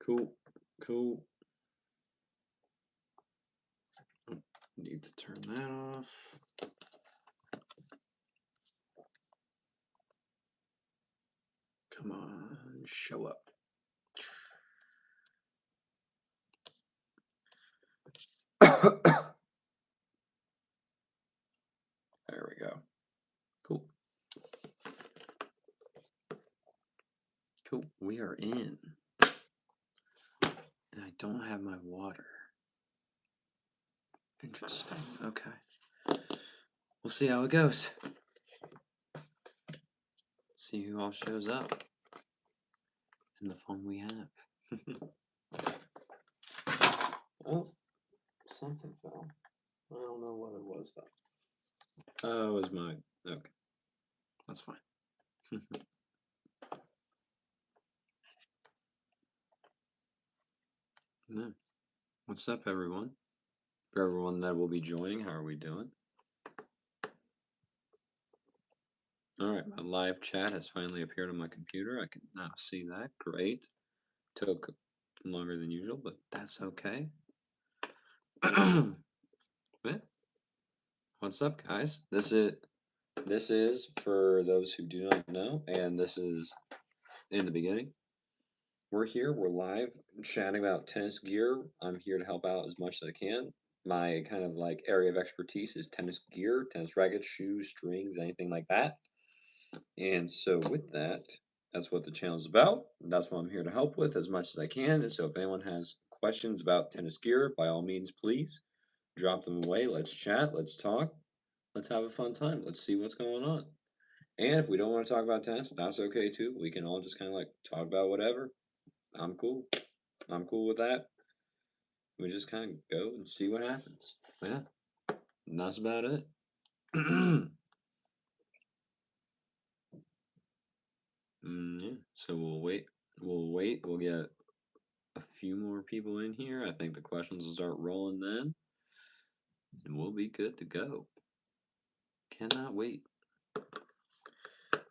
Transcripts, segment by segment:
Cool. Cool. Need to turn that off. Come on, show up. There we go. Cool. Cool. We are in. And I don't have my water. Interesting. Okay. We'll see how it goes. See who all shows up. And the fun we have. Oh, something fell. I don't know what it was though. Oh, it was mine. Okay. That's fine. No. What's up, everyone? For everyone that will be joining, how are we doing? Alright, my live chat has finally appeared on my computer. I can now see that. Great. Took longer than usual, but that's okay. Yeah. What's up, guys? This is for those who do not know, and this is in the beginning. We're here, we're live, chatting about tennis gear. I'm here to help out as much as I can. My kind of like area of expertise is tennis gear, tennis rackets, shoes, strings, anything like that. And so with that, that's what the channel is about. That's what I'm here to help with as much as I can. And so if anyone has questions about tennis gear, by all means, please drop them away. Let's chat, let's talk, let's have a fun time. Let's see what's going on. And if we don't want to talk about tennis, that's okay too. We can all just kind of like talk about whatever. I'm cool. I'm cool with that. We just kind of go and see what happens. Yeah. And that's about it. Yeah. So we'll wait. We'll get a few more people in here. I think the questions will start rolling then. And we'll be good to go. Cannot wait.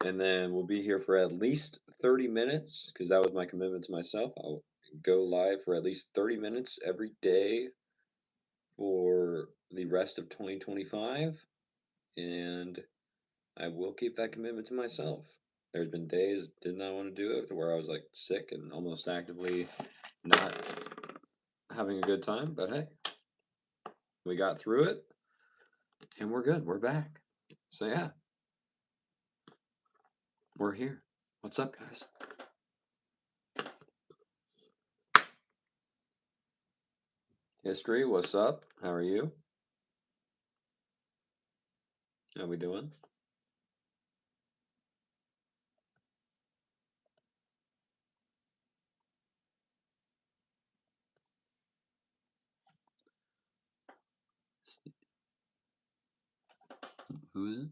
And then we'll be here for at least 30 minutes because that was my commitment to myself. I'll go live for at least 30 minutes every day for the rest of 2025. And I will keep that commitment to myself. There's been days did not want to do it where I was like sick and almost actively not having a good time, but hey, we got through it and we're good. We're back. So yeah, we're here. What's up, guys? History, what's up? How are you? How we doing? Who's it?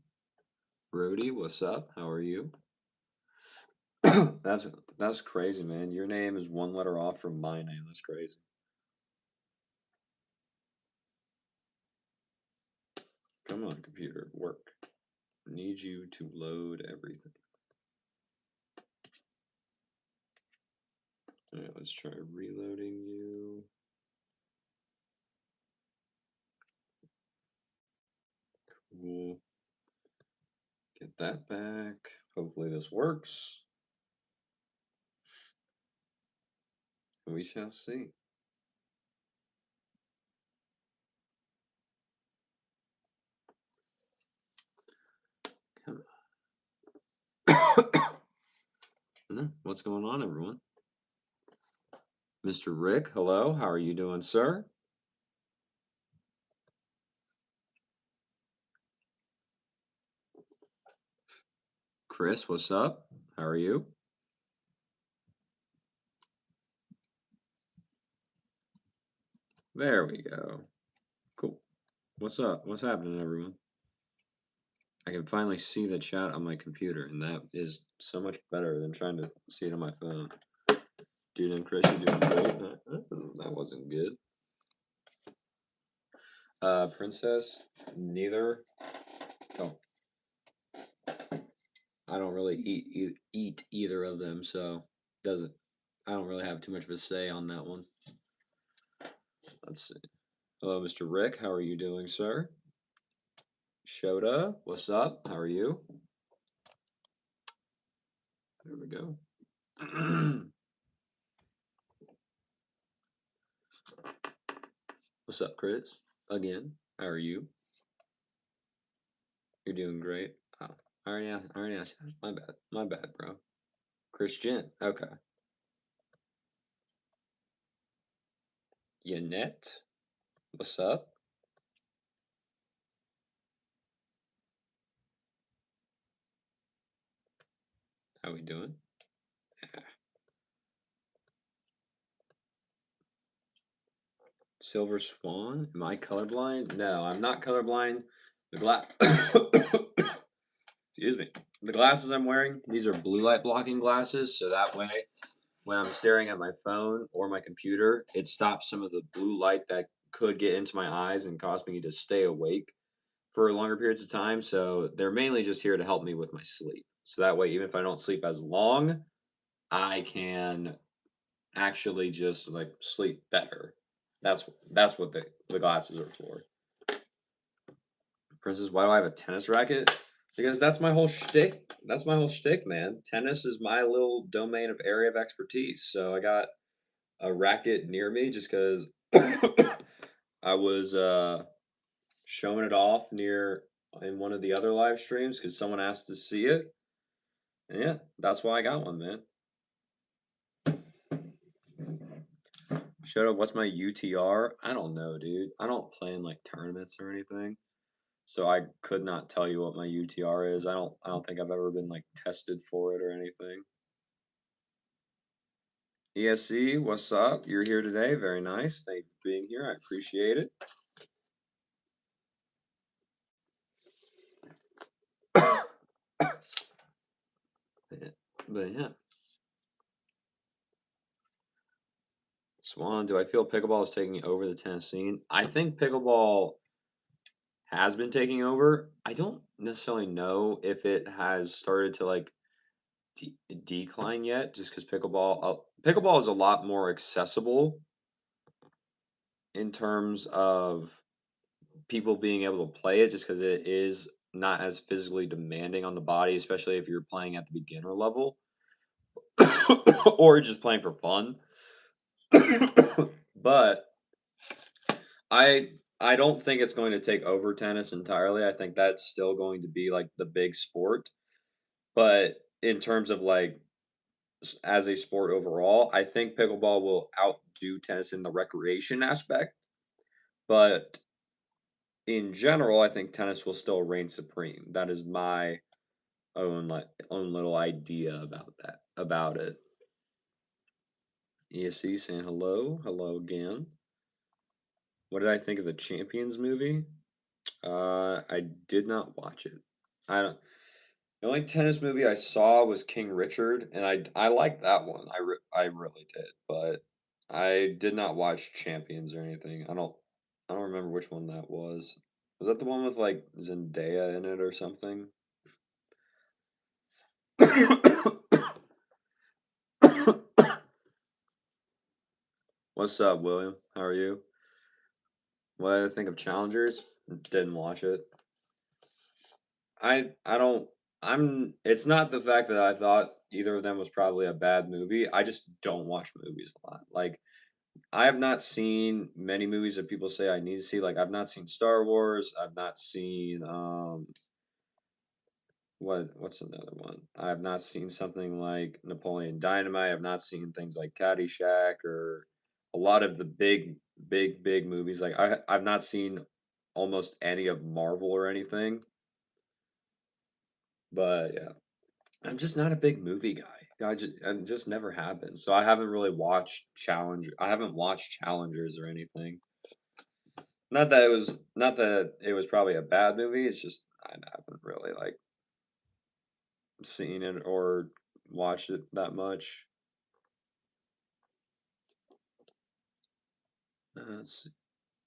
Brody, what's up? How are you? That's crazy, man. Your name is one letter off from my name. That's crazy. Come on, computer, work. Need you to load everything. All right, let's try reloading you. Cool. Get that back. Hopefully this works. We shall see. Come on. What's going on, everyone? Mr. Rick, hello. How are you doing, sir? Chris, what's up? How are you? There we go. Cool. What's up? What's happening, everyone? I can finally see the chat on my computer, and that is so much better than trying to see it on my phone. Dude and Chris, you're doing great. That wasn't good. Princess, neither. Oh, I don't really eat either of them, so doesn't I don't really have too much of a say on that one. Let's see. Hello, Mr. Rick. How are you doing, sir? Shoda, what's up? How are you? There we go. What's up, Chris? Again, how are you? You're doing great. Oh, I already asked that. My bad. My bad, bro. Christian. Okay. Yanette, what's up? How we doing? Silver Swan? Am I colorblind? No, I'm not colorblind. The glass. Excuse me. The glasses I'm wearing, these are blue light blocking glasses, so that way when I'm staring at my phone or my computer, it stops some of the blue light that could get into my eyes and cause me to stay awake for longer periods of time. So they're mainly just here to help me with my sleep. So that way, even if I don't sleep as long, I can actually just like sleep better. That's what the glasses are for. Princess, why do I have a tennis racket? Because that's my whole shtick. That's my whole shtick, man. Tennis is my little domain of area of expertise. So I got a racket near me just because I was showing it off near in one of the other live streams because someone asked to see it. And yeah, that's why I got one, man. Shut up. What's my UTR? I don't know, dude. I don't play in like tournaments or anything. So I could not tell you what my UTR is. I don't think I've ever been like tested for it or anything. ESC, what's up? You're here today. Very nice. Thank you for being here. I appreciate it. But yeah. Swan, do I feel pickleball is taking over the tennis scene? I think pickleball has been taking over. I don't necessarily know if it has started to like decline yet, just because pickleball is a lot more accessible in terms of people being able to play it, just because it is not as physically demanding on the body, especially if you're playing at the beginner level or just playing for fun. But I don't think it's going to take over tennis entirely. I think that's still going to be like the big sport. But in terms of like as a sport overall, I think pickleball will outdo tennis in the recreation aspect. But in general, I think tennis will still reign supreme. That is my own little idea about it. ESC saying hello again. What did I think of the Champions movie? I did not watch it. I don't. The only tennis movie I saw was King Richard, and I liked that one. I really did, but I did not watch Champions or anything. I don't remember which one that was. Was that the one with like Zendaya in it or something? What's up, William? How are you? What did I think of Challengers? Didn't watch it. I don't I'm it's not the fact that I thought either of them was probably a bad movie. I just don't watch movies a lot. Like I have not seen many movies that people say I need to see. Like I've not seen Star Wars. I've not seen what's another one? I have not seen something like Napoleon Dynamite. I've not seen things like Caddyshack or a lot of the big movies. Like I've not seen almost any of Marvel or anything. But yeah. I'm just not a big movie guy. I just never have been. So I haven't really watched Challenger. I haven't watched Challengers or anything. Not that it was probably a bad movie. It's just I haven't really like seen it or watched it that much. Let's see.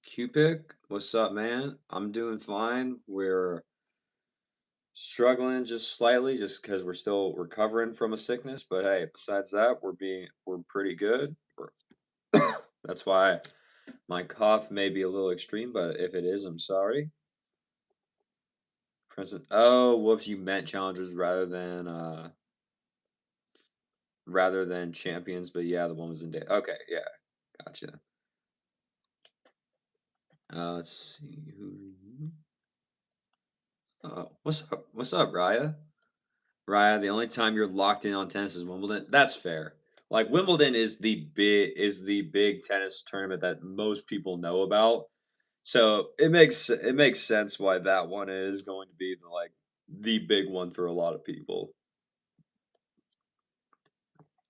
Cupid, what's up, man? I'm doing fine. Struggling just slightly, just because we're still recovering from a sickness. But hey, besides that, we're pretty good. That's why my cough may be a little extreme, but if it is, I'm sorry. Present. Oh, whoops! You meant challengers rather than champions. But yeah, the one was in day. Okay, yeah, gotcha. Let's see who. Oh, what's up? What's up, Raya? Raya, the only time you're locked in on tennis is Wimbledon. That's fair. Like Wimbledon is the big tennis tournament that most people know about. So it makes sense why that one is going to be the big one for a lot of people.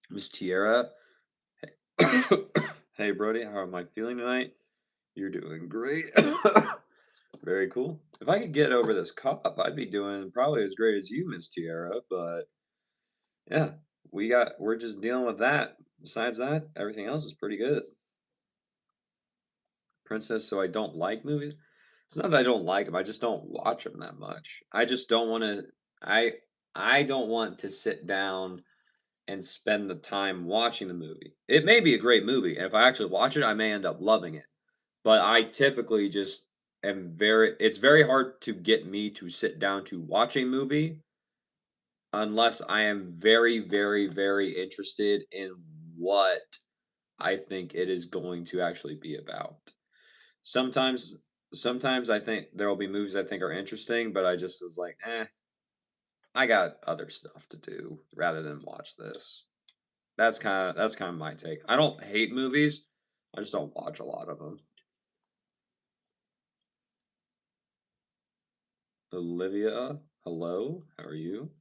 Miss Tierra, hey Brody, how am I feeling tonight? You're doing great. Very cool. If I could get over this cough, I'd be doing probably as great as you, Miss Tierra. But yeah, we're just dealing with that. Besides that, everything else is pretty good. Princess, so I don't like movies. It's not that I don't like them. I just don't watch them that much. I just don't want to. I I don't want to sit down and spend the time watching the movie. It may be a great movie, and if I actually watch it, I may end up loving it. But I typically just am very. It's very hard to get me to sit down to watch a movie unless I am very, very, very interested in what I think it is going to actually be about. Sometimes sometimes I think there will be movies I think are interesting, but I just was like, I got other stuff to do rather than watch this. That's kind of my take. I don't hate movies. I just don't watch a lot of them. Olivia, hello. How are you?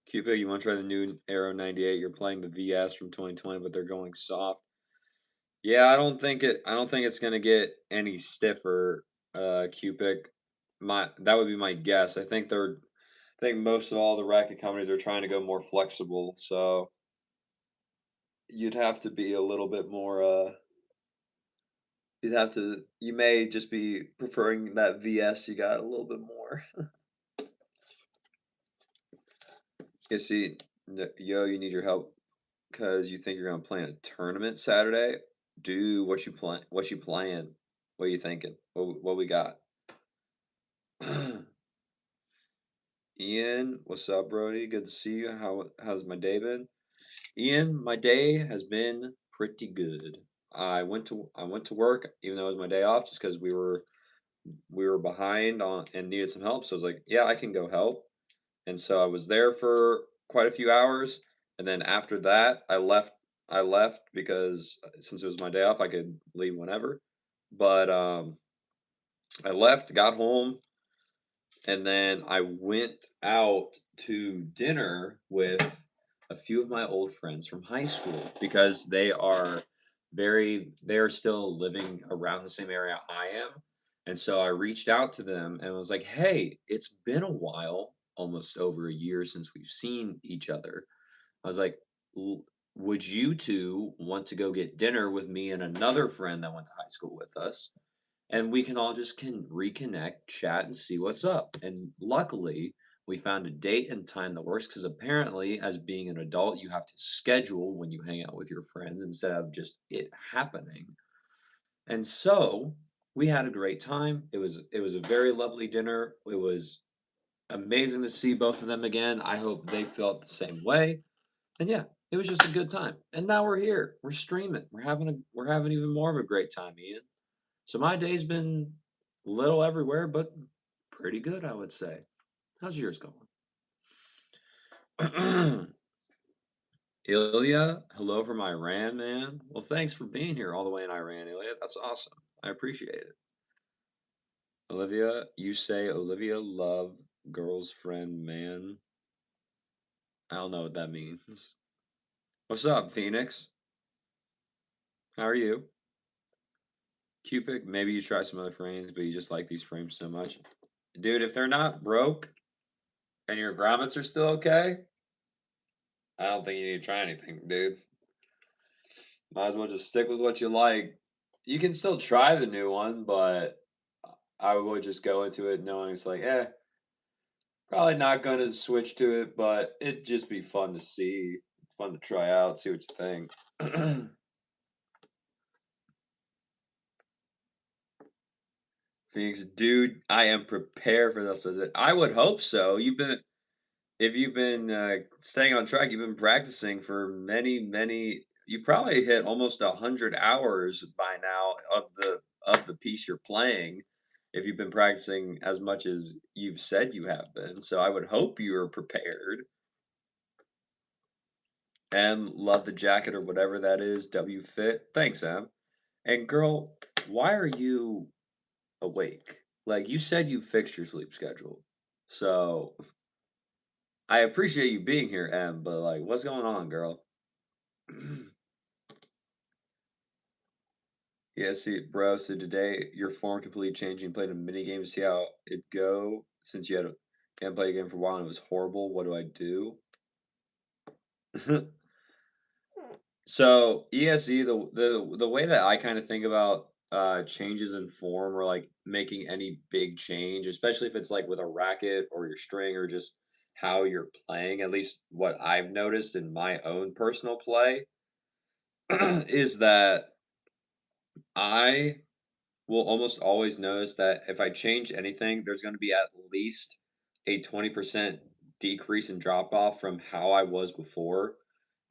Cupid, you want to try the new Aero 98? You're playing the VS from 2020, but they're going soft. Yeah, I don't think it's gonna get any stiffer, Cupid. That would be my guess. I think most of all the racket companies are trying to go more flexible, so you'd have to be a little bit more you may just be preferring that VS you got a little bit more. You see, yo, you need your help because you think you're gonna play in a tournament Saturday. Do what you plan. What you playing? What are you thinking? What we got? Ian, what's up, Brody? Good to see you. How's my day been? Ian, my day has been pretty good. I went to work even though it was my day off just because we were behind on and needed some help. So I was like, yeah, I can go help. And so I was there for quite a few hours, and then after that, I left because since it was my day off, I could leave whenever. But I left, got home, and then I went out to dinner with a few of my old friends from high school because they are still living around the same area I am. And so I reached out to them and was like, "Hey, it's been a while, almost over a year since we've seen each other." I was like, Would you two want to go get dinner with me and another friend that went to high school with us? And we can all just can reconnect, chat, and see what's up." And luckily, we found a date and time that works because apparently, as being an adult, you have to schedule when you hang out with your friends instead of just it happening. And so we had a great time. It was a very lovely dinner. It was amazing to see both of them again. I hope they felt the same way. And yeah, it was just a good time. And now we're here. We're streaming. We're having even more of a great time, Ian. So my day's been little everywhere, but pretty good, I would say. How's yours going? Ilya, hello from Iran, man. Well, thanks for being here all the way in Iran, Ilya. That's awesome. I appreciate it. Olivia, you say Olivia love girl's friend man. I don't know what that means. What's up, Phoenix? How are you? Cupid, maybe you try some other frames, but you just like these frames so much. Dude, if they're not broke and your grommets are still okay, I don't think you need to try anything, dude. Might as well just stick with what you like. You can still try the new one, but I would just go into it knowing it's like, probably not gonna switch to it, but it'd just be fun to see, fun to try out, see what you think. Phoenix, dude, I am prepared for this visit. I would hope so. If you've been staying on track, you've been practicing for many. You've probably hit almost 100 hours by now of the piece you're playing. If you've been practicing as much as you've said you have been, so I would hope you are prepared. M, love the jacket or whatever that is. W fit. Thanks, M. And girl, why are you awake? Like you said you fixed your sleep schedule. So I appreciate you being here, M, but like what's going on, girl? Yeah, see, bro, so today your form completely changing, played a mini game to see how it go since you can't play a game for a while and it was horrible. What do I do? So ESE, the way that I kind of think about changes in form or like making any big change, especially if it's like with a racket or your string or just how you're playing, at least what I've noticed in my own personal play, is that I will almost always notice that if I change anything, there's going to be at least a 20% decrease in drop off from how I was before.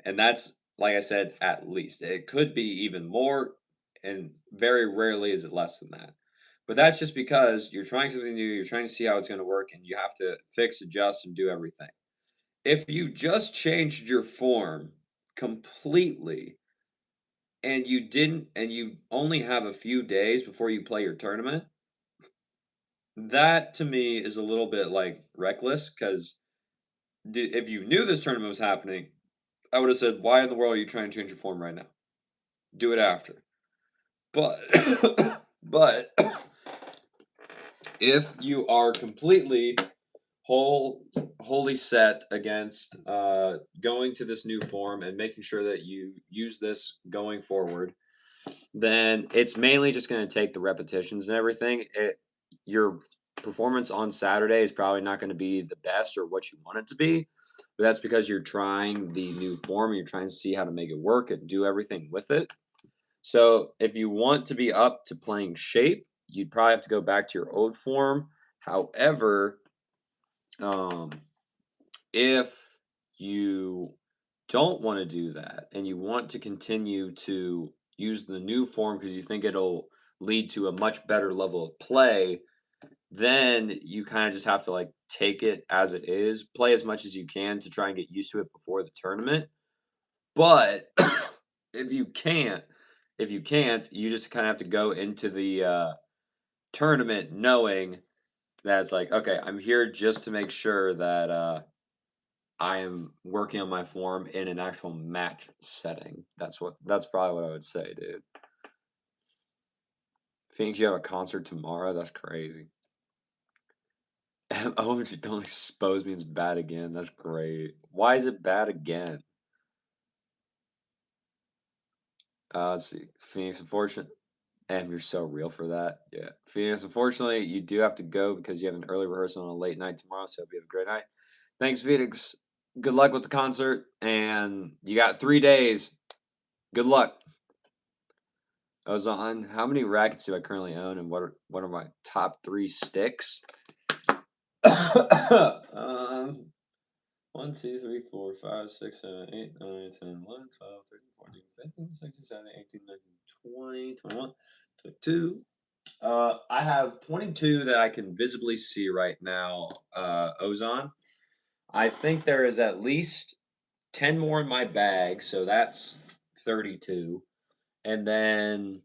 And that's, like I said, at least. It could be even more, and very rarely is it less than that. But that's just because you're trying something new, you're trying to see how it's going to work, and you have to fix, adjust, and do everything. If you just changed your form completely and you only have a few days before you play your tournament, that to me is a little bit like reckless because if you knew this tournament was happening, I would have said, "Why in the world are you trying to change your form right now? Do it after." But but if you are completely wholly set against going to this new form and making sure that you use this going forward, then it's mainly just going to take the repetitions and everything. Your performance on Saturday is probably not going to be the best or what you want it to be, but that's because you're trying the new form and you're trying to see how to make it work and do everything with it. So if you want to be up to playing shape, you'd probably have to go back to your old form. However, um, if you don't want to do that and you want to continue to use the new form because you think it'll lead to a much better level of play, then you kind of just have to like take it as it is, play as much as you can to try and get used to it before the tournament. But if you can't, if you can't, you just kind of have to go into the tournament knowing that it's like, okay, I'm here just to make sure that I am working on my form in an actual match setting. That's probably what I would say, dude. Phoenix, you have a concert tomorrow? That's crazy. Oh, don't expose me. It's bad again. That's great. Why is it bad again? Let's see. Phoenix, unfortunate. And you're so real for that. Yeah. Phoenix, unfortunately, you do have to go because you have an early rehearsal on a late night tomorrow. So hope you have a great night. Thanks, Phoenix. Good luck with the concert. And you got 3 days. Good luck. Ozon, how many rackets do I currently own, and what are my top 3 sticks? 1, 2, 3, 4, 5, 6, 7, 8, 9, 10, 11, 12, 13, 14, 15, 16, 17, 18, 19, 20, 21, 22. I have 22 that I can visibly see right now, Ozon. I think there is at least 10 more in my bag, so that's 32. And then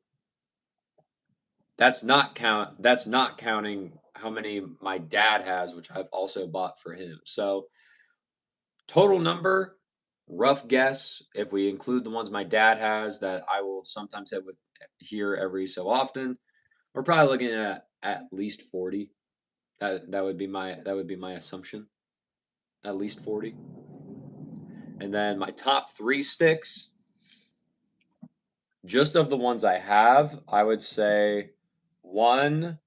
that's not counting how many my dad has, which I've also bought for him. So total number, rough guess, if we include the ones my dad has that I will sometimes have with here every so often, we're probably looking at least 40. That would be my assumption. At least 40. And then my top 3 sticks, just of the ones I have, I would say one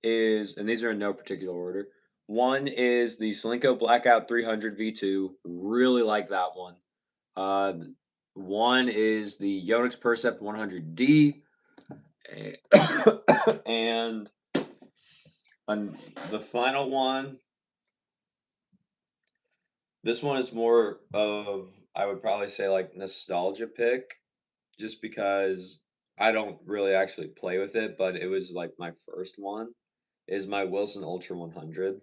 is, and these are in no particular order. One is the Slinko Blackout 300 V2. Really like that one. Uh, one is the Yonex Percept 100D. And the final one, this one is more of, I would probably say, like nostalgia pick, just because I don't really actually play with it, but it was like my first one is my Wilson Ultra 100.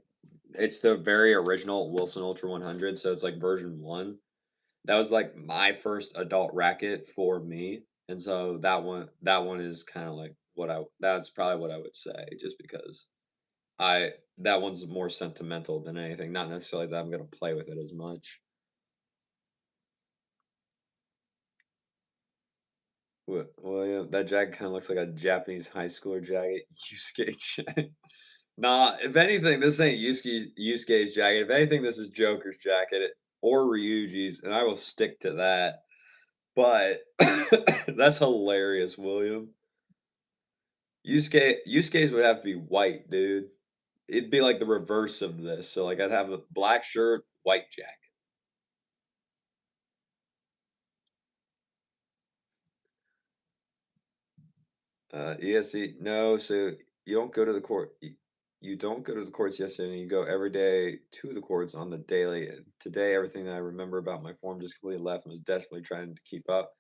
It's the very original Wilson Ultra 100, so it's like version 1. That was like my first adult racket for me, and so that one is kind of like that's probably what I would say, just because I that one's more sentimental than anything, not necessarily that I'm gonna play with it as much. William, that jacket kind of looks like a Japanese high schooler jacket. Yusuke jacket. Nah, if anything, this ain't Yusuke's jacket. If anything, this is Joker's jacket or Ryuji's, and I will stick to that. But that's hilarious, William. Yusuke's would have to be white, dude. It'd be like the reverse of this. So like I'd have a black shirt, white jacket. ESC, no. So you don't go to the court. You don't go to the courts yesterday. You go every day to the courts on the daily. And today, everything that I remember about my form just completely left and was desperately trying to keep up.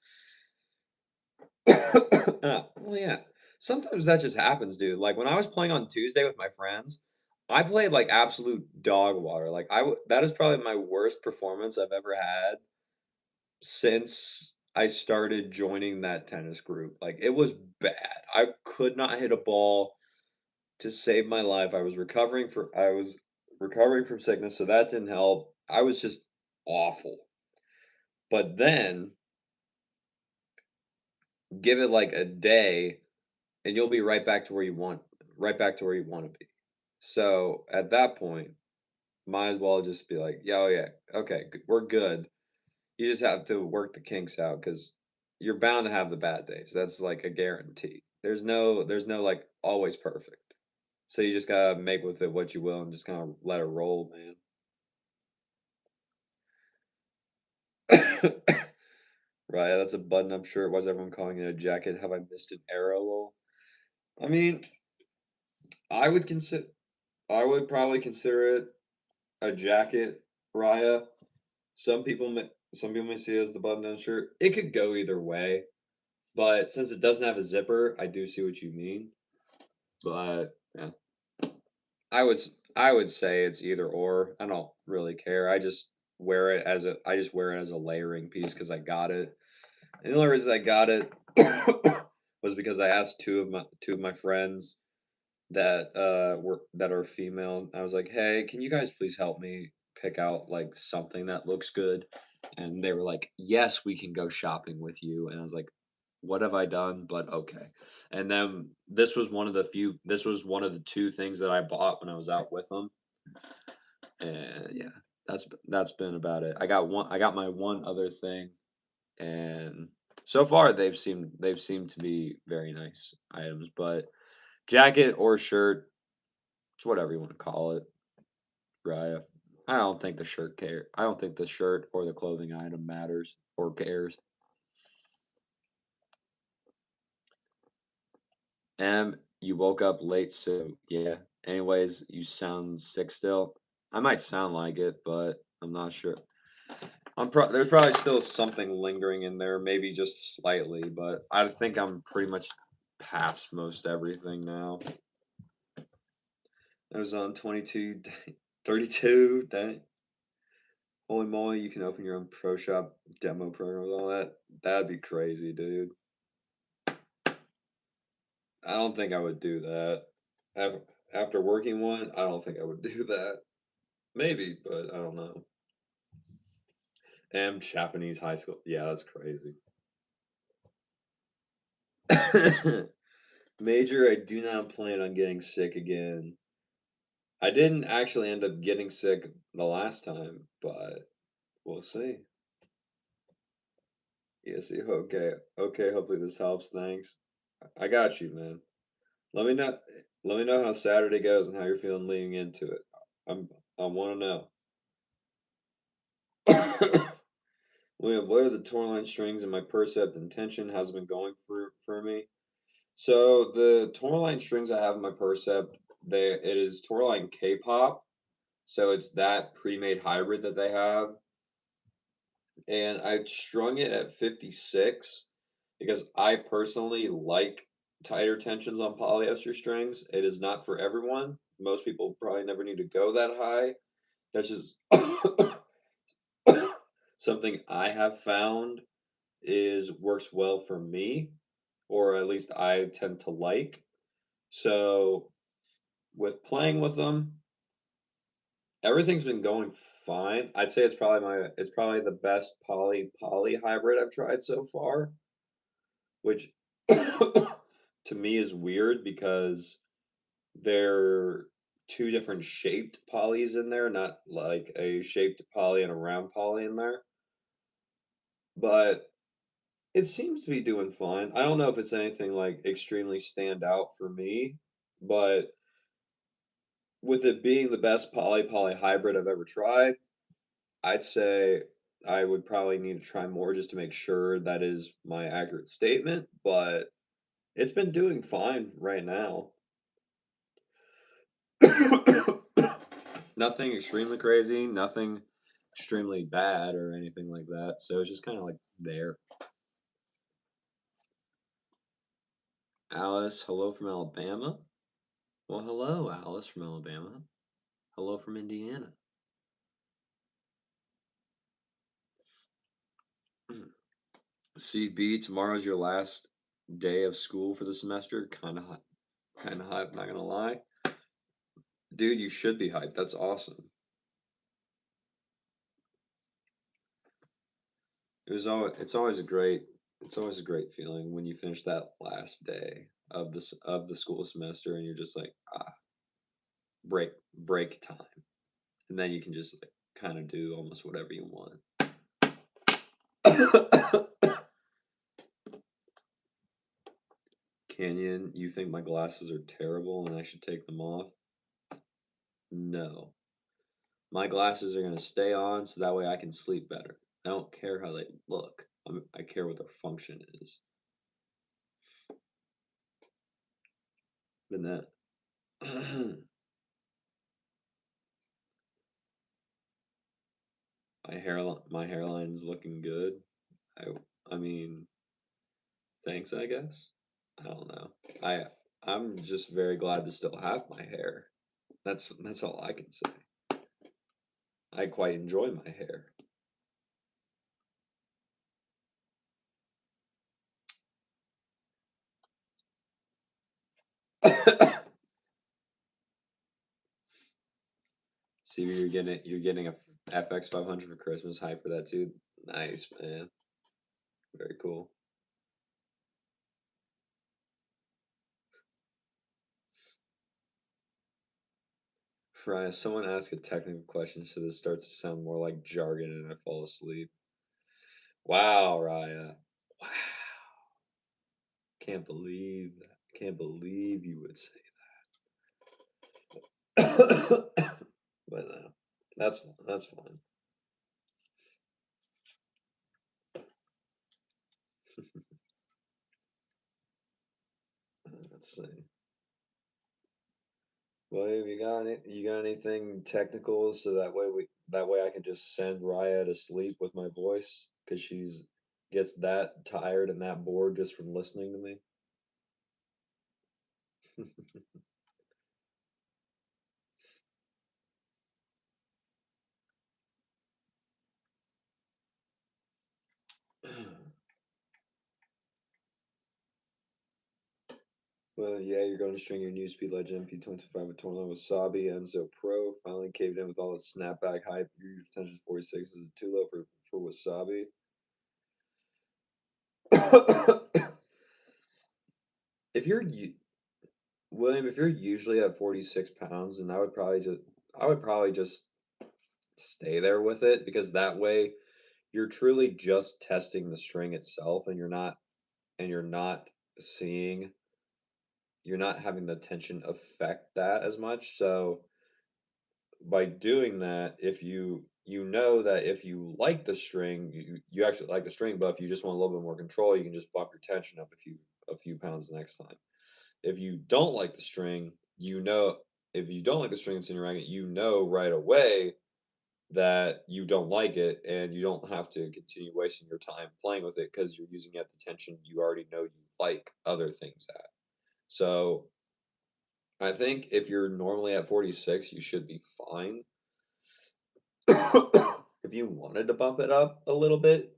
Well, yeah. Sometimes that just happens, dude. Like when I was playing on Tuesday with my friends, I played like absolute dog water. Like that is probably my worst performance I've ever had since I started joining that tennis group. Like it was bad. I could not hit a ball to save my life. I was recovering from sickness, so that didn't help. I was just awful. But then give it like a day and you'll be right back to where you want to be. So at that point, might as well just be like, yeah, oh yeah, okay, we're good. You just have to work the kinks out because you're bound to have the bad days. That's like a guarantee. There's no like always perfect. So you just gotta make with it what you will and just kind of let it roll, man. Right, that's a button-up shirt. Why is everyone calling it a jacket? Have I missed an arrow? Lol? I mean, I would consider. I would probably consider it a jacket, Raya. Some people may see it as the button-down shirt. It could go either way, but since it doesn't have a zipper, I do see what you mean. But yeah, I would say it's either or. I don't really care. I just wear it as a layering piece because I got it. And the only reason I got it was because I asked two of my friends that are female. I was like, "Hey, can you guys please help me pick out like something that looks good?" And they were like, "Yes, we can go shopping with you." And I was like, "What have I done?" But okay. And then this was one of the two things that I bought when I was out with them. And yeah, that's been about it. I got my one other thing, and so far they've seemed to be very nice items, but jacket or shirt, it's whatever you want to call it, Raya. I don't think the shirt or the clothing item matters or cares. You woke up late, so yeah. Anyways, you sound sick still. I might sound like it, but I'm not sure. There's probably still something lingering in there, maybe just slightly, but I think I'm pretty much past most everything now. I was on 22, 32. Dang. Holy moly, you can open your own pro shop demo program with all that. That'd be crazy, dude. I don't think I would do that. After, after working one, I don't think I would do that. Maybe, but I don't know. Japanese high school. Yeah, that's crazy. Major, I do not plan on getting sick again. I didn't actually end up getting sick the last time, but we'll see. Yes, okay. Okay, hopefully this helps. Thanks. I got you, man. Let me know Let me know how Saturday goes and how you're feeling leading into it. I'm I want to know. William, what are the Tourline strings in my percept and tension? How's it been going for me? So the Tourline strings I have in my percept, it is Tourline K-pop. So it's that pre-made hybrid that they have. And I strung it at 56 because I personally like tighter tensions on polyester strings. It is not for everyone. Most people probably never need to go that high. That's just something I have found is works well for me, or at least I tend to like. So with playing with them, everything's been going fine. I'd say it's probably the best poly hybrid I've tried so far, which to me is weird because they're two different shaped polys in there, not like a shaped poly and a round poly in there. But it seems to be doing fine. I don't know if it's anything like extremely stand out for me, but with it being the best poly hybrid I've ever tried, I'd say I would probably need to try more just to make sure that is my accurate statement, but it's been doing fine right now. Nothing extremely crazy, nothing extremely bad or anything like that. So it's just kind of like there. Alice, hello from Alabama. Well, hello, Alice from Alabama. Hello from Indiana. CB, tomorrow's your last day of school for the semester. Kind of hype, not gonna lie. Dude, you should be hyped. That's awesome. It's always a great feeling when you finish that last day of the school semester and you're just like, break time. And then you can just like kind of do almost whatever you want. Canyon, you think my glasses are terrible and I should take them off? No. My glasses are going to stay on so that way I can sleep better. I don't care how they look. I care what their function is. But that my hairline's looking good. I I mean, thanks, I guess. I don't know. I'm just very glad to still have my hair. That's all I can say. I quite enjoy my hair. See, you're getting a FX 500 for Christmas. Hype for that too. Nice, man. Very cool. Ryan, someone ask a technical question so this starts to sound more like jargon and I fall asleep. Wow, Raya. Wow. Can't believe that. Can't believe you would say that. But that's fine. That's fine. Let's see. Well, you got anything technical so that way I can just send Raya to sleep with my voice because she's gets that tired and that bored just from listening to me. Well, yeah, you're going to string your new Speed Legend MP25 with Tornado Wasabi Enzo Pro. Finally caved in with all its snapback hype. Your user potential 46 is too low for Wasabi. if you're William, if you're usually at 46 pounds, then I would probably just stay there with it because that way you're truly just testing the string itself and you're not seeing you're not having the tension affect that as much. So by doing that, if you know that if you like the string, you actually like the string, but if you just want a little bit more control, you can just bump your tension up a few pounds the next time. If you don't like the string, you know if you don't like the string that's in your racket, you know right away that you don't like it, and you don't have to continue wasting your time playing with it because you're using it at the tension you already know you like other things at. So I think if you're normally at 46, you should be fine. If you wanted to bump it up a little bit,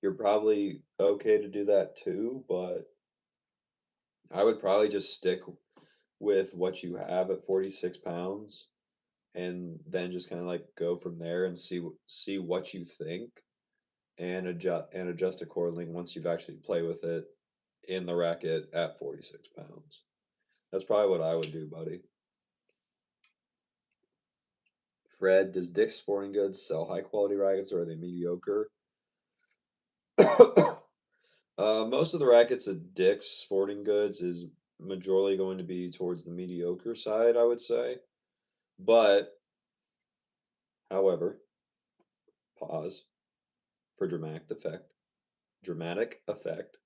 you're probably okay to do that too, but I would probably just stick with what you have at 46 pounds and then just kind of like go from there and see what you think and adjust accordingly once you've actually played with it in the racket at 46 pounds. That's probably what I would do, buddy. Fred, does Dick's Sporting Goods sell high quality rackets or are they mediocre? Most of the rackets at Dick's Sporting Goods is majorly going to be towards the mediocre side, I would say. But, however, pause for dramatic effect. Dramatic effect.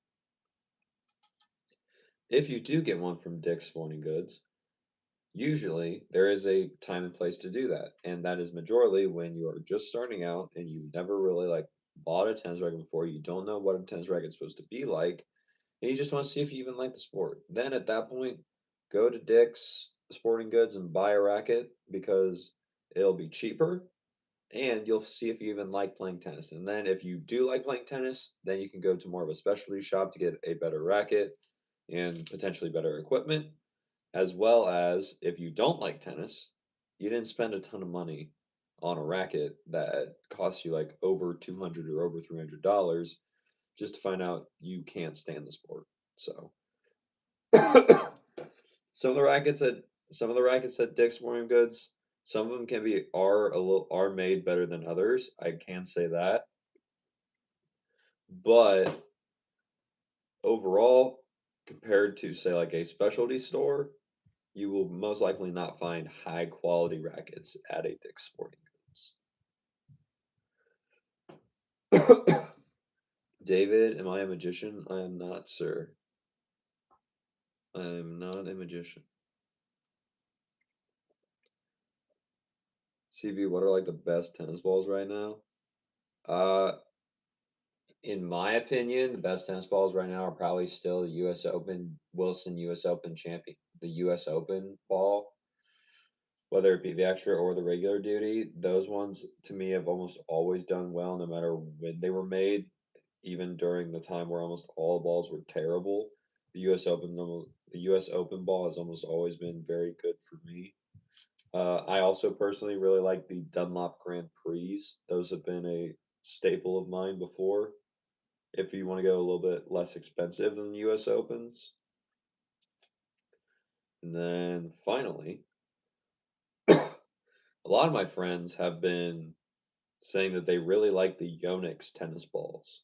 If you do get one from Dick's Sporting Goods, usually there is a time and place to do that, and that is majorly when you are just starting out and you've never really like bought a tennis racket before. You don't know what a tennis racket is supposed to be like, and you just want to see if you even like the sport. Then at that point, go to Dick's Sporting Goods and buy a racket because it'll be cheaper and you'll see if you even like playing tennis. And then if you do like playing tennis, then you can go to more of a specialty shop to get a better racket and potentially better equipment, as well as if you don't like tennis, you didn't spend a ton of money on a racket that costs you like over 200 or over $300 just to find out you can't stand the sport. So some of the rackets at Dick's Sporting Goods, some of them are made better than others. I can say that, but overall, compared to say like a specialty store, you will most likely not find high quality rackets at a Dick's Sporting Goods. David, am I a magician? I am not, sir. I am not a magician. CB, what are like the best tennis balls right now? Uh, in my opinion, the best tennis balls right now are probably still the U.S. Open Wilson U.S. Open champion, the U.S. Open ball, whether it be the extra or the regular duty. Those ones to me have almost always done well, no matter when they were made, even during the time where almost all the balls were terrible. The U.S. Open ball has almost always been very good for me. I also personally really like the Dunlop Grand Prix. Those have been a staple of mine before. If you want to go a little bit less expensive than the U.S. Opens. And then finally, a lot of my friends have been saying that they really like the Yonex tennis balls.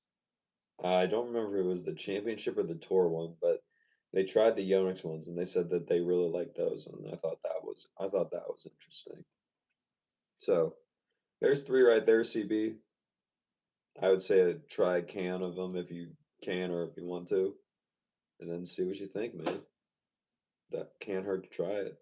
I don't remember if it was the championship or the tour one, but they tried the Yonex ones and they said that they really liked those, and I thought that was interesting. So there's three right there, CB. I would say try a can of them if you can or if you want to, and then see what you think, man. That can't hurt to try it.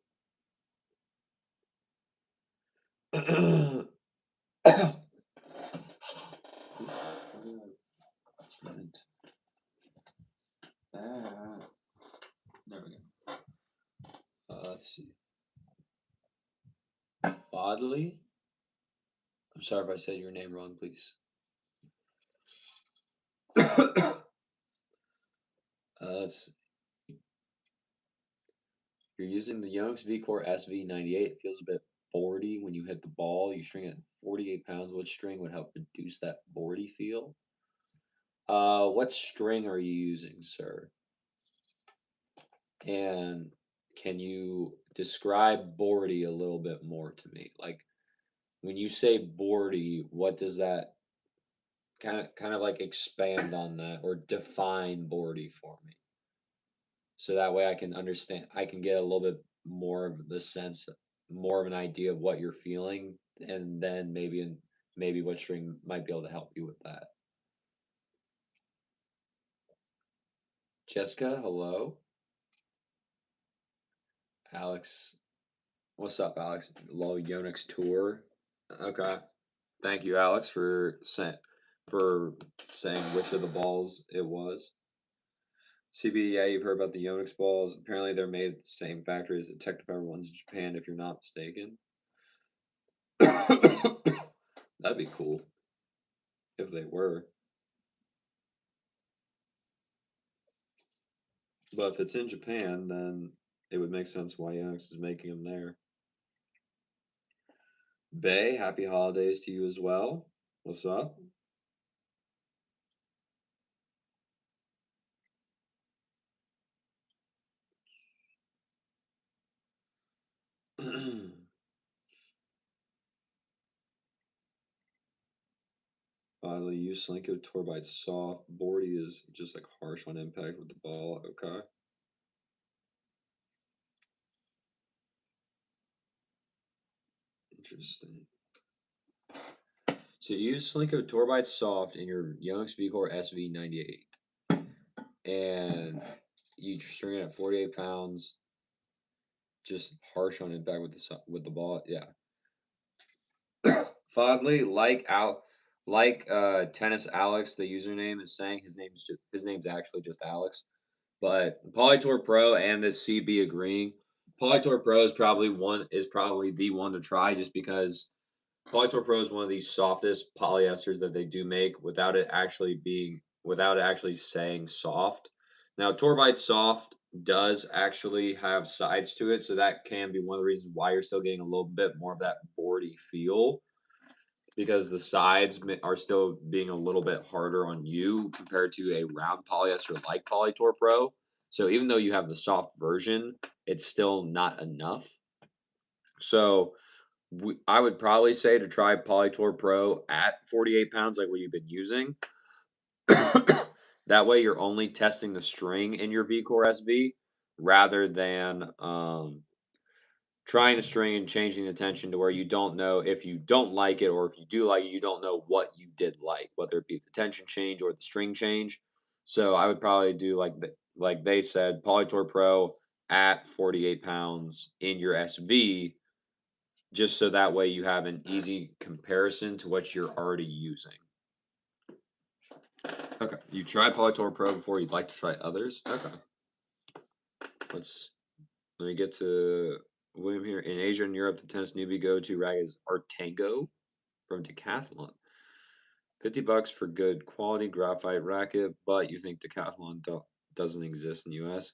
There we go. Let's see. Bodley. I'm sorry if I said your name wrong, please. Let's see. You're using the Yonex V-Core SV98. It feels a bit boardy when you hit the ball. You string it at 48 pounds. What string would help reduce that boardy feel? What string are you using, sir? And can you describe boardy a little bit more to me? Like when you say boardy, what does that kind of like expand on that or define boardy for me? so that way I can understand. I can get a little bit more of the sense, more of an idea of what you're feeling, and then maybe what string might be able to help you with that. Jessica, hello. Alex, what's up, Alex? Low Yonex tour. Okay. Thank you, Alex, for saying which of the balls it was. CB, yeah, you've heard about the Yonex balls. Apparently, they're made at the same factory as the Technifiber ones in Japan, if you're not mistaken. That'd be cool if they were. But if it's in Japan, then it would make sense why Yonex is making them there. Bay, happy holidays to you as well. What's up? Finally, you Slinko Torbite soft. Boardy is just like harsh on impact with the ball. Okay. Interesting. So you use Slinko Torbite soft in your Yonex VCore SV98. And you string it at 48 pounds. Just harsh on impact with the ball. Yeah. Fondly, like Tennis Alex, the username is saying his name's actually just Alex. But Polytour Pro and this CB agreeing. Polytour Pro is probably the one to try just because Polytour Pro is one of the softest polyesters that they do make without it actually saying soft. Now Torbite soft does actually have sides to it, so that can be one of the reasons why you're still getting a little bit more of that boardy feel because the sides are still being a little bit harder on you compared to a round polyester like Polytour Pro. So even though you have the soft version, it's still not enough. So I would probably say to try Polytour Pro at 48 pounds, like what you've been using. That way, you're only testing the string in your VCore SV rather than trying the string and changing the tension to where you don't know if you don't like it or if you do like it, you don't know what you did like, whether it be the tension change or the string change. So I would probably do like they said, Polytour Pro at 48 pounds in your SV, just so that way you have an easy comparison to what you're already using. Okay, you tried Polytour Pro before. You'd like to try others. Okay, let me get to William here. In Asia and Europe, the tennis newbie go-to rag is Artango from Decathlon. $50 for good quality graphite racket, but you think Decathlon doesn't exist in the U.S.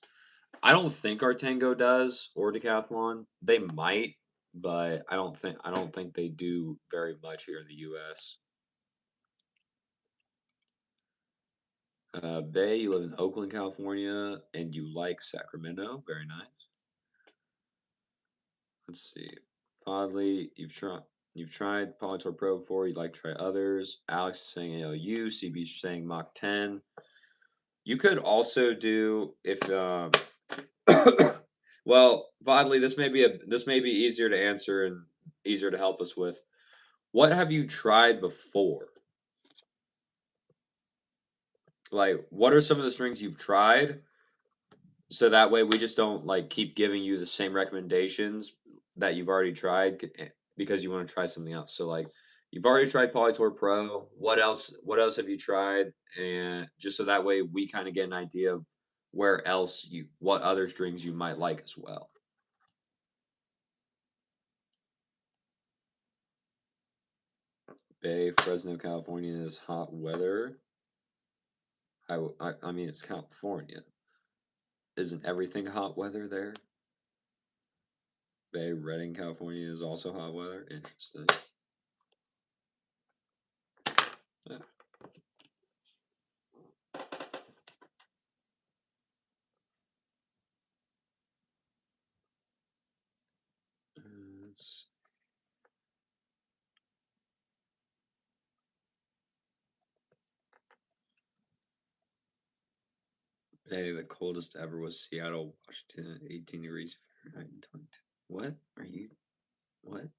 I don't think Artango does or Decathlon. They might, but I don't think they do very much here in the U.S. Bay, you live in Oakland, California, and you like Sacramento. Very nice. Let's see. Fondly, you've tried Polytour Pro before. You'd like to try others. Alex is saying ALU. CB's saying Mach 10. You could also do if well, Fondly, this may be easier to answer and easier to help us with. What have you tried before? Like, what are some of the strings you've tried? So that way we just don't like keep giving you the same recommendations that you've already tried because you want to try something else. So like you've already tried Polytour Pro. What else have you tried? And just so that way we kind of get an idea of what other strings you might like as well. Bay, Fresno, California is hot weather. I mean it's California. Isn't everything hot weather there? Bay, Redding, California is also hot weather. Interesting. Yeah. Let's Hey, the coldest ever was Seattle, Washington, at 18 degrees Fahrenheit and 22. What are you? What?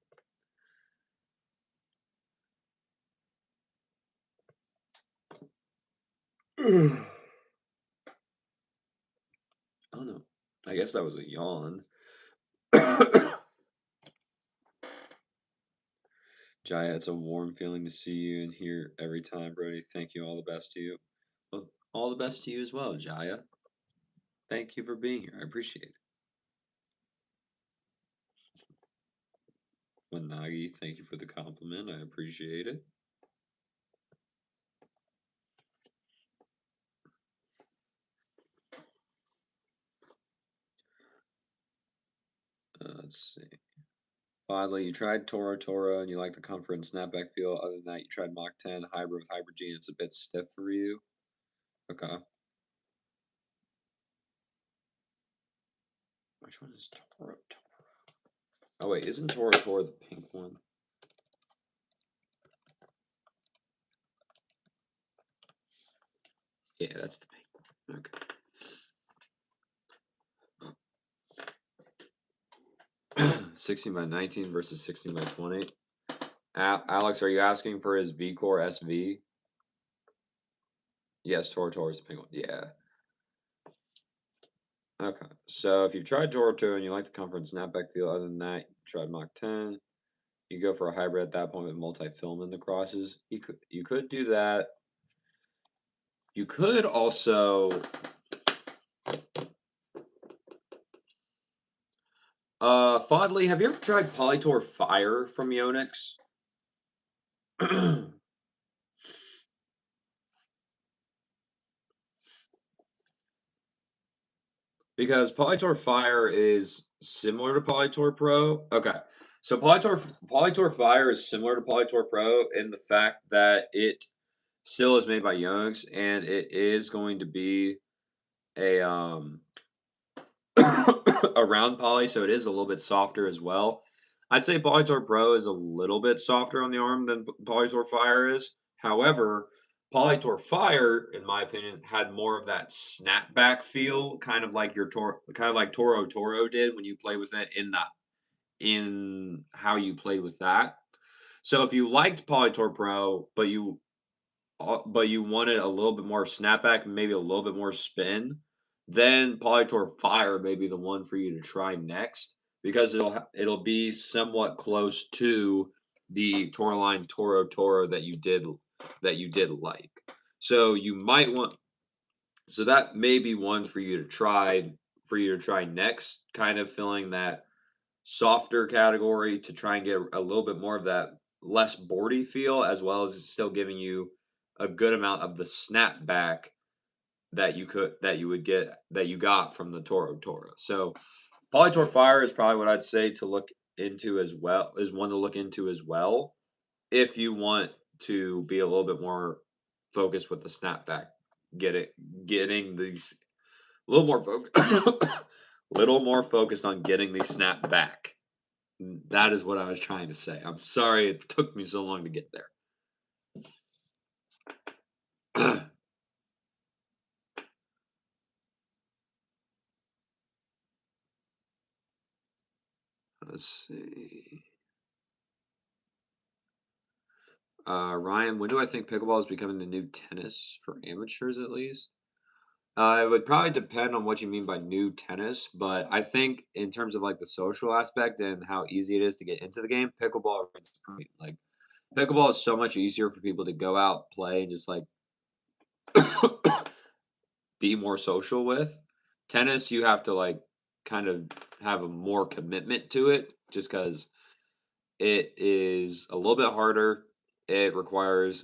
Oh no. I guess that was a yawn. Jaya, it's a warm feeling to see you and hear every time, Brody. Thank you. All the best to you. Well, all the best to you as well, Jaya. Thank you for being here. I appreciate it. Wanagi, thank you for the compliment. I appreciate it. Let's see. Finally, you tried Toro Toro and you like the comfort and snapback feel. Other than that, you tried Mach 10 hybrid with Hyper G and it's a bit stiff for you. Okay. Which one is Toro Toro? Oh, wait, isn't Toro Toro the pink one? Yeah, that's the pink one. Okay. 16 by 19 versus 16 by 20. Alex, are you asking for his V-Core SV? Yes, Toro Toro is the pink one. Yeah. Okay. So if you've tried Toro Toro and you like the comfort and snapback feel, other than that, you tried Mach 10. You go for a hybrid at that point with multi-film in the crosses. You could do that. You could also Fodley, have you ever tried Polytor Fire from Yonex? Because Polytor Fire is similar to Polytor Pro. Okay. So Polytor Fire is similar to Polytor Pro in the fact that it still is made by Yonex and it is going to be a a round poly, so it is a little bit softer as well. I'd say Polytor Pro is a little bit softer on the arm than Polytor Fire is. However, Polytor Fire, in my opinion, had more of that snapback feel, kind of like kind of like Toro Toro did when you play with it in how you played with that. So if you liked Polytor Pro, but you wanted a little bit more snapback, maybe a little bit more spin, then Polytor Fire may be the one for you to try next because it'll be somewhat close to the Tourmaline Toro Toro that you did like. So you might want so that may be one for you to try next, kind of filling that softer category to try and get a little bit more of that less boardy feel, as well as it's still giving you a good amount of the snapback that you would get that you got from the Toro Toro. So Polytor Fire is probably what I'd say to look into as well, is one to look into as well if you want to be a little bit more focused with the snapback. Get it getting these a little more little more focused on getting the snap back. That is what I was trying to say. I'm sorry it took me so long to get there. Let's see. Ryan, when do I think pickleball is becoming the new tennis for amateurs at least? It would probably depend on what you mean by new tennis, but I think in terms of like the social aspect and how easy it is to get into the game, pickleball remains supreme. Like pickleball is so much easier for people to go out, play, and just like be more social with. Tennis, you have to like kind of have a more commitment to it just because it is a little bit harder. It requires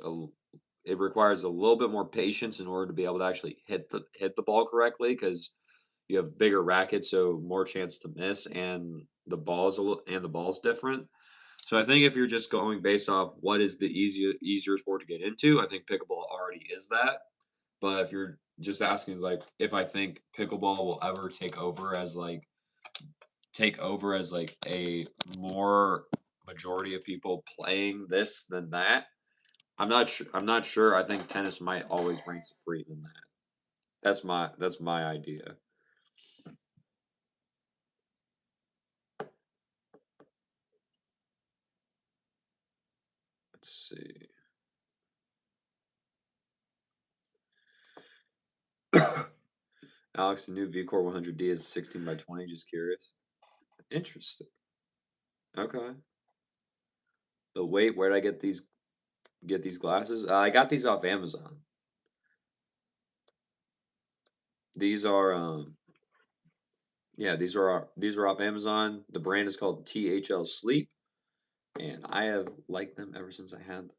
it requires a little bit more patience in order to be able to actually hit the ball correctly because you have bigger rackets, so more chance to miss, and the ball's different. So I think if you're just going based off what is the easier sport to get into, I think pickleball already is that. But if you're just asking like if I think pickleball will ever take over as like a more majority of people playing this than that, I'm not sure. I think tennis might always reign supreme in that. That's my idea. Let's see. Alex, the new VCore 100D is 16 by 20. Just curious. Interesting. Okay. The weight. Where did I get these glasses? I got these off Amazon. These are yeah, these are off Amazon. The brand is called THL Sleep, and I have liked them ever since I had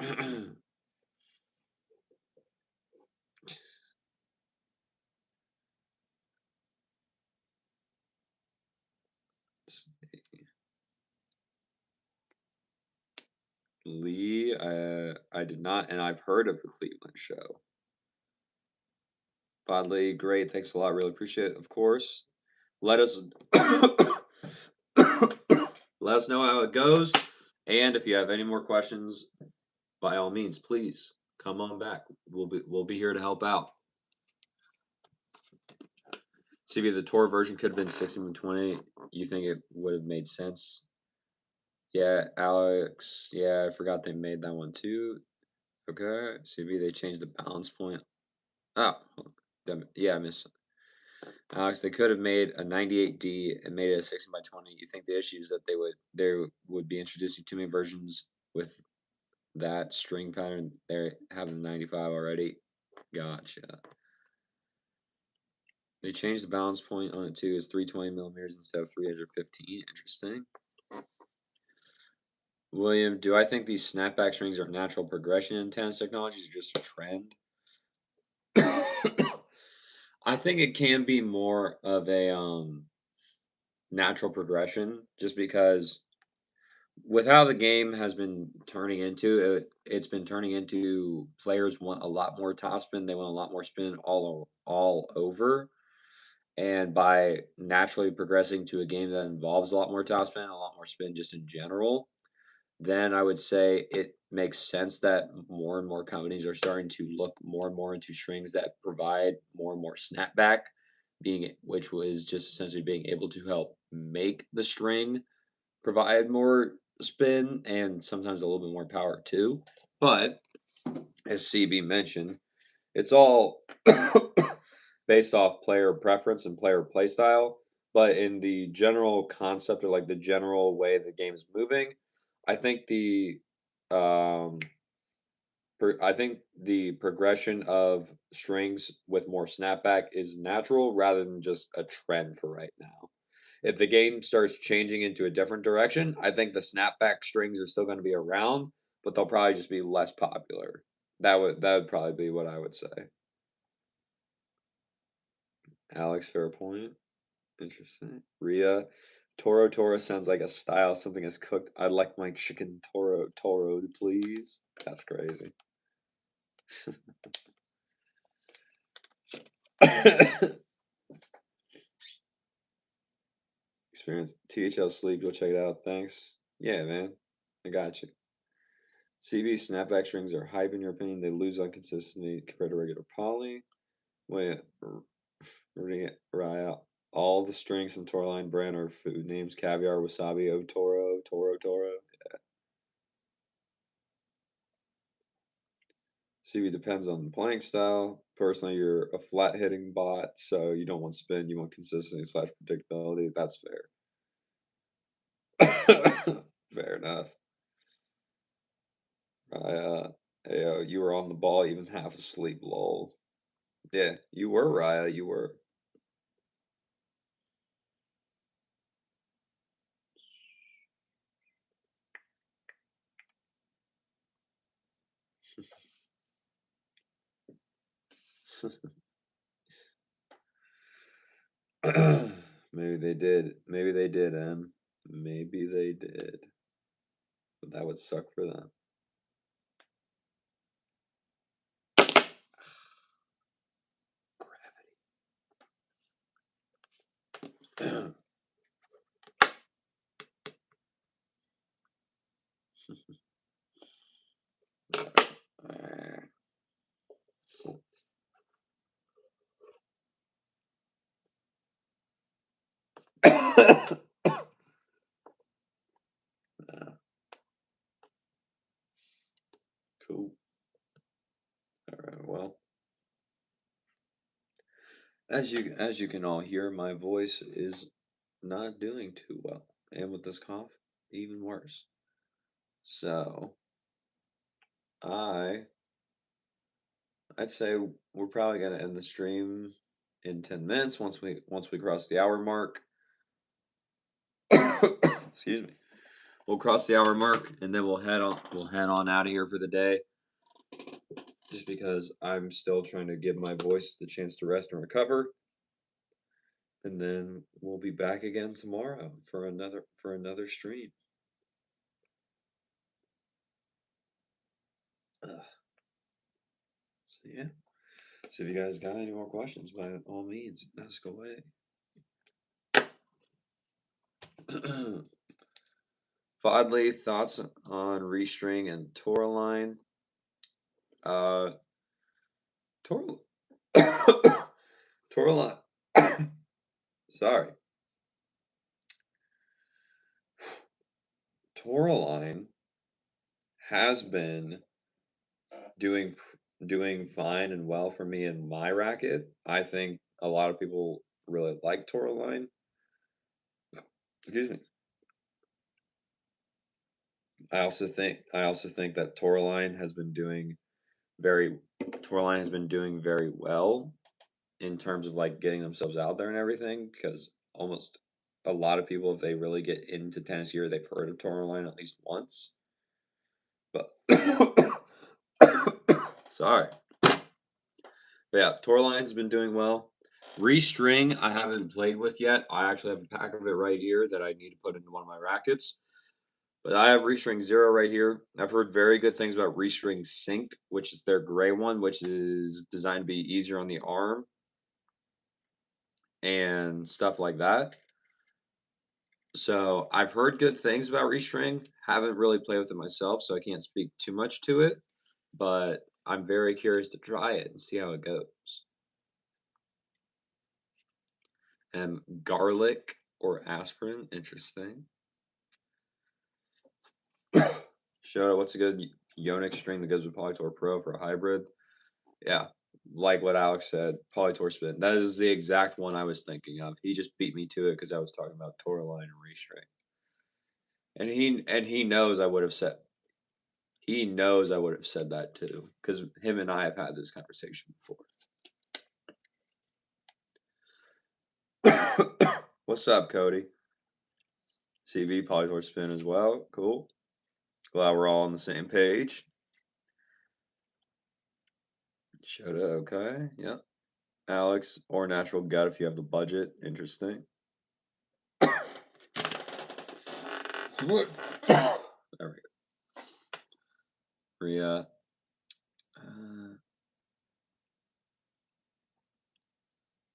them. Lee, I did not, and I've heard of the Cleveland show. Bodley, great, thanks a lot, really appreciate it. Of course, let us let us know how it goes, and if you have any more questions, by all means, please come on back. We'll be here to help out. CB, the tour version could have been 16:20. You think it would have made sense? Yeah, Alex. Yeah, I forgot they made that one too. Okay, CB, they changed the balance point. Oh, yeah, I missed. Alex, they could have made a 98D and made it a 16 by 20. You think the issue is that they would be introducing too many versions with that string pattern? They have the 95 already. Gotcha. They changed the balance point on it too. It's 320 millimeters instead of 315. Interesting. William, do I think these snapback strings are natural progression in tennis technologies or just a trend? I think it can be more of a natural progression just because with how the game has been turning into it's been turning into players want a lot more topspin, they want a lot more spin all over, and by naturally progressing to a game that involves a lot more topspin, a lot more spin just in general, then I would say it makes sense that more and more companies are starting to look more and more into strings that provide more and more snapback, which was just essentially being able to help make the string provide more spin and sometimes a little bit more power too. But as CB mentioned, it's all based off player preference and player playstyle. But in the general concept or like the general way the game is moving, I think um, I think the progression of strings with more snapback is natural rather than just a trend for right now. If the game starts changing into a different direction, I think the snapback strings are still going to be around, but they'll probably just be less popular. That would probably be what I would say. Alex, fair point. Interesting. Ria, Toro Toro sounds like a style. Something is cooked. I'd like my chicken Toro Toro, please. That's crazy. Experience THL Sleep. Go check it out. Thanks. Yeah, man. I got you. CV snapback strings are hype in your opinion. They lose on consistency compared to regular poly. Wait, Raya. All the strings from Tourline brand are food names: caviar, wasabi, Otoro, Toro, Toro. CV depends on the playing style. Personally, you're a flat hitting bot, so you don't want spin. You want consistency slash predictability. That's fair. Fair enough. Raya, hey, you were on the ball, even half asleep. Lol. Yeah, you were Raya. You were. Maybe they did. Maybe they did, Em. Maybe they did. But that would suck for them. Gravity. Cool. All right. Well, as you can all hear, my voice is not doing too well, and with this cough, even worse. So I I'd say we're probably gonna end the stream in 10 minutes once we cross the hour mark. Excuse me. We'll cross the hour mark and then we'll head on out of here for the day. Just because I'm still trying to give my voice the chance to rest and recover. And then we'll be back again tomorrow for another stream. So yeah. So if you guys got any more questions, by all means, ask away. Fodley, thoughts on Restring and Toraline? Tor Toraline. Sorry. Toraline has been doing fine and well for me in my racket. I think a lot of people really like Toraline. Excuse me. I also think that Toraline has been doing very well in terms of like getting themselves out there and everything, because almost a lot of people, if they really get into tennis gear, they've heard of Toraline at least once. But sorry. But yeah, Toraline's been doing well. Restring, I haven't played with yet. I actually have a pack of it right here that I need to put into one of my rackets. But I have Restring Zero right here. I've heard very good things about Restring Sync, which is their gray one, which is designed to be easier on the arm and stuff like that. So I've heard good things about Restring. Haven't really played with it myself, so I can't speak too much to it. But I'm very curious to try it and see how it goes. And garlic or aspirin, interesting. Show what's a good Yonex string that goes with Polytour Pro for a hybrid? Yeah, like what Alex said, Polytour Spin. That is the exact one I was thinking of. He just beat me to it because I was talking about Toraline and Restring. And he knows I would have said that too, because him and I have had this conversation before. What's up, Cody? CV Polytour Spin as well. Cool. Glad we're all on the same page. Showed up, okay. Yep. Alex, or Natural Gut if you have the budget. Interesting. There we go. Rhea.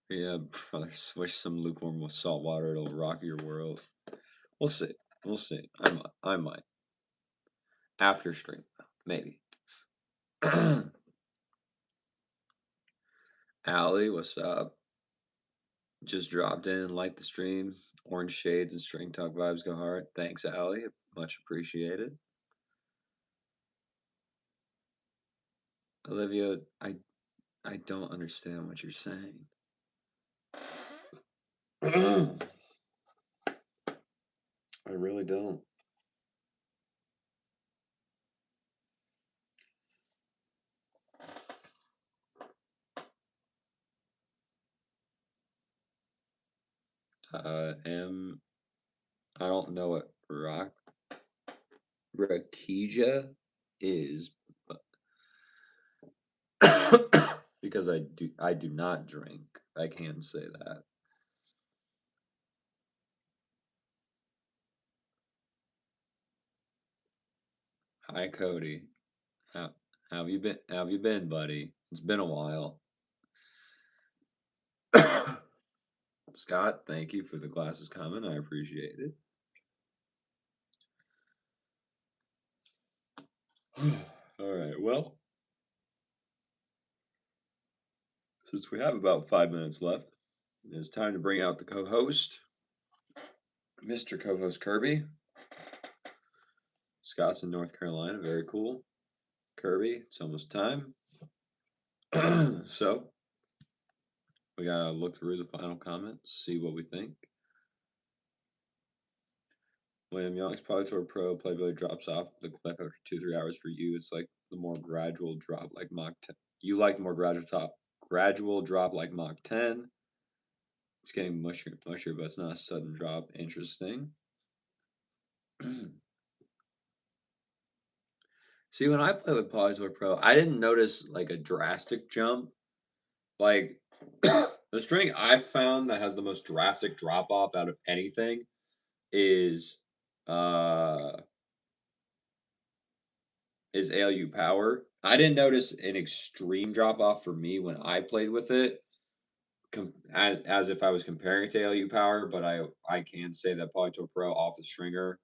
Yeah, brother, switch some lukewarm with salt water. It'll rock your world. We'll see. We'll see. I might. After stream, maybe. Allie, what's up? Just dropped in, liked the stream. Orange shades and string talk vibes go hard. Thanks, Allie. Much appreciated. Olivia, I don't understand what you're saying. I really don't. I don't know what Rakija is, but because I do not drink. I can say that. Hi, Cody. How have you been? How have you been, buddy? It's been a while. Scott, thank you for the glasses comment. I appreciate it. All right. Well, since we have about 5 minutes left, it's time to bring out the co-host, Mr. Co-host Kirby. Scott's in North Carolina. Very cool. Kirby, it's almost time. So, we gotta look through the final comments, see what we think. When Young's Polytour Pro playability drops off the cliff after 2-3 hours for you, it's like the more gradual drop like Mach 10. You like the more gradual drop like Mach 10. It's getting mushier, but it's not a sudden drop. Interesting. See, when I play with Polytour Pro, I didn't notice like a drastic jump. Like the string I've found that has the most drastic drop off out of anything is uh ALU Power. I didn't notice an extreme drop off for me when I played with it, as if I was comparing it to ALU Power. But I can say that Polytour Pro off the stringer,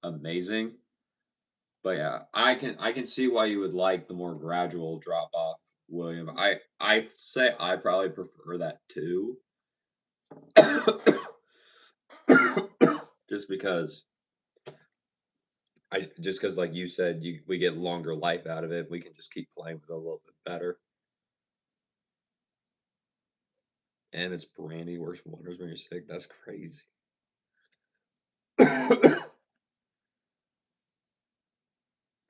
amazing. But yeah, I can see why you would like the more gradual drop off, William. I'd say I probably prefer that too. just because like you said, we get longer life out of it. We can just keep playing with it a little bit better. And it's Brandy works wonders when you're sick. That's crazy.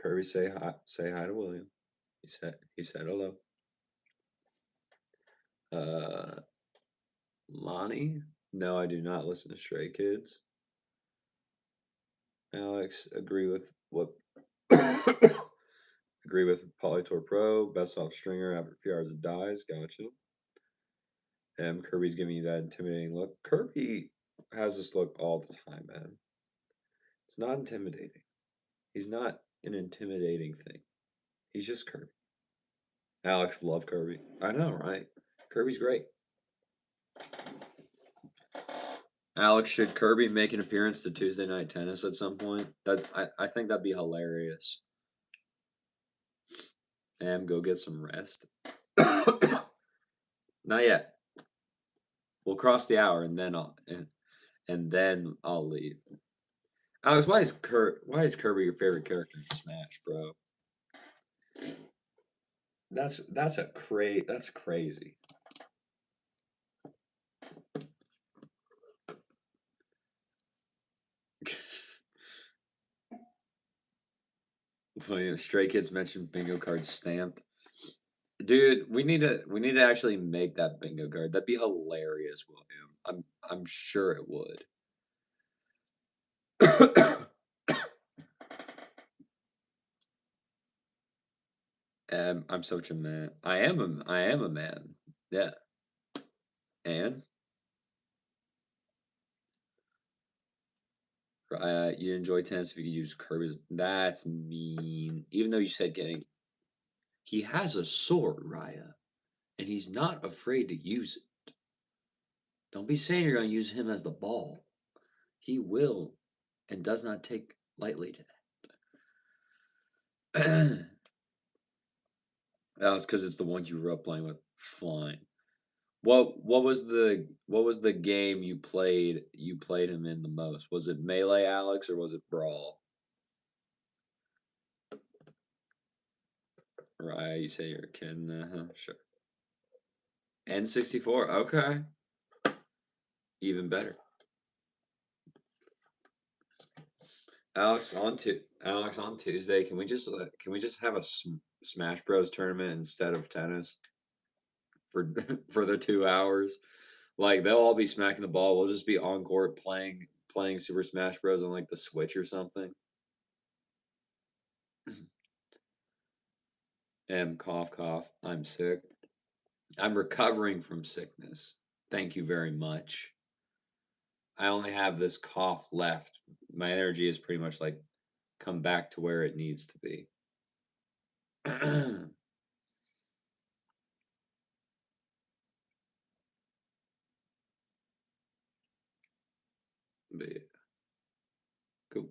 Kirby, say hi to William. He said hello. Lonnie? No, I do not listen to Stray Kids. Alex, agree with what agree with Polytour Pro, best off stringer after a few hours it dies. Gotcha. Kirby's giving you that intimidating look. Kirby has this look all the time, man. It's not intimidating. He's not an intimidating thing. He's just Kirby. Alex love Kirby. I know, right? Kirby's great. Alex, should Kirby make an appearance to Tuesday Night Tennis at some point? I think that'd be hilarious. Go get some rest. Not yet. We'll cross the hour and then I'll leave. Alex, why is Kirby your favorite character in Smash, bro? That's crazy. Well, Stray Kids mentioned bingo cards stamped. Dude, we need to actually make that bingo card. That'd be hilarious, William. I'm sure it would. I'm such a man. I am a man. Yeah. And you enjoy tennis if you could use Kirby's. That's mean. Even though you said he has a sword, Raya, and he's not afraid to use it. Don't be saying you're going to use him as the ball. He will, and does not take lightly to that. That was because it's the one you grew up playing with. Fine. What was the game you played him in the most? Was it Melee, Alex, or was it Brawl? Right, you say you're a kid. Sure. N64. Okay. Even better. Alex on Tuesday. Can we just have a Smash Bros tournament instead of tennis for for the 2 hours? Like they'll all be smacking the ball. We'll just be on court playing Super Smash Bros on like the Switch or something. Cough cough. I'm sick. I'm recovering from sickness. Thank you very much. I only have this cough left. My energy is pretty much like come back to where it needs to be. But yeah. Cool.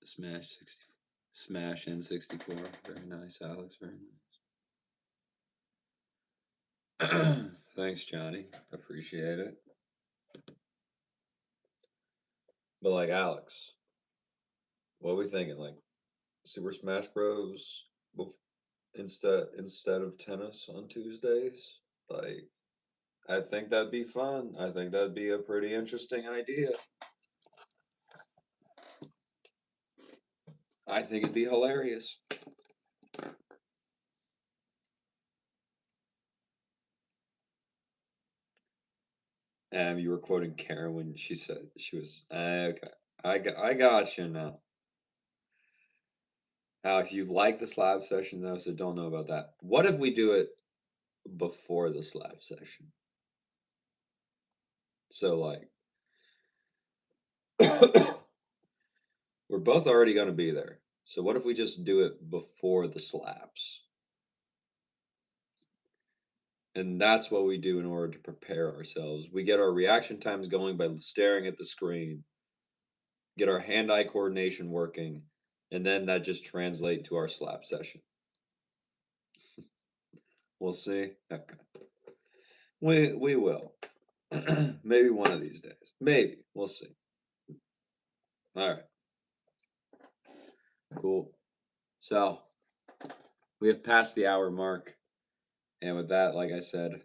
Smash N64. Very nice, Alex. Very nice. Thanks, Johnny. Appreciate it. But like Alex, What are we thinking? Like Super Smash Bros. Instead of tennis on Tuesdays? Like, I think that'd be fun. I think that'd be a pretty interesting idea. I think it'd be hilarious. You were quoting Karen when she said she was okay. I got you now. Alex, you like the slab session though, so don't know about that. What if we do it before the slab session? So like we're both already gonna be there. So what if we just do it before the slabs? And that's what we do in order to prepare ourselves. We get our reaction times going by staring at the screen, get our hand-eye coordination working, and then that just translate to our slap session. We'll see. Okay. We will. Maybe one of these days. Maybe. We'll see. All right. Cool. So we have passed the hour mark. And with that, like I said,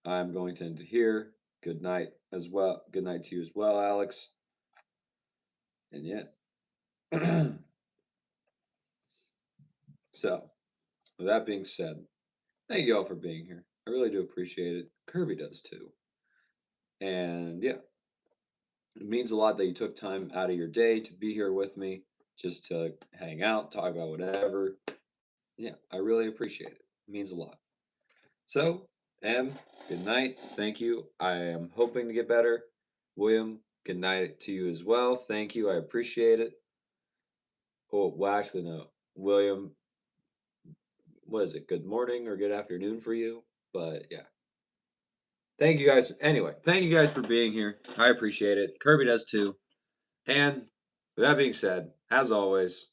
I'm going to end it here. Good night as well. Good night to you as well, Alex. And yeah. So, with that being said, thank you all for being here. I really do appreciate it. Kirby does too. And yeah, it means a lot that you took time out of your day to be here with me, just to hang out, talk about whatever. Yeah, I really appreciate it. It means a lot. So, Em, good night. Thank you. I am hoping to get better. William, good night to you as well. Thank you. I appreciate it. Oh, well, actually, no. William, what is it? Good morning or good afternoon for you? But yeah. Thank you guys. Anyway, thank you guys for being here. I appreciate it. Kirby does too. And with that being said, as always,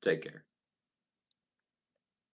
take care.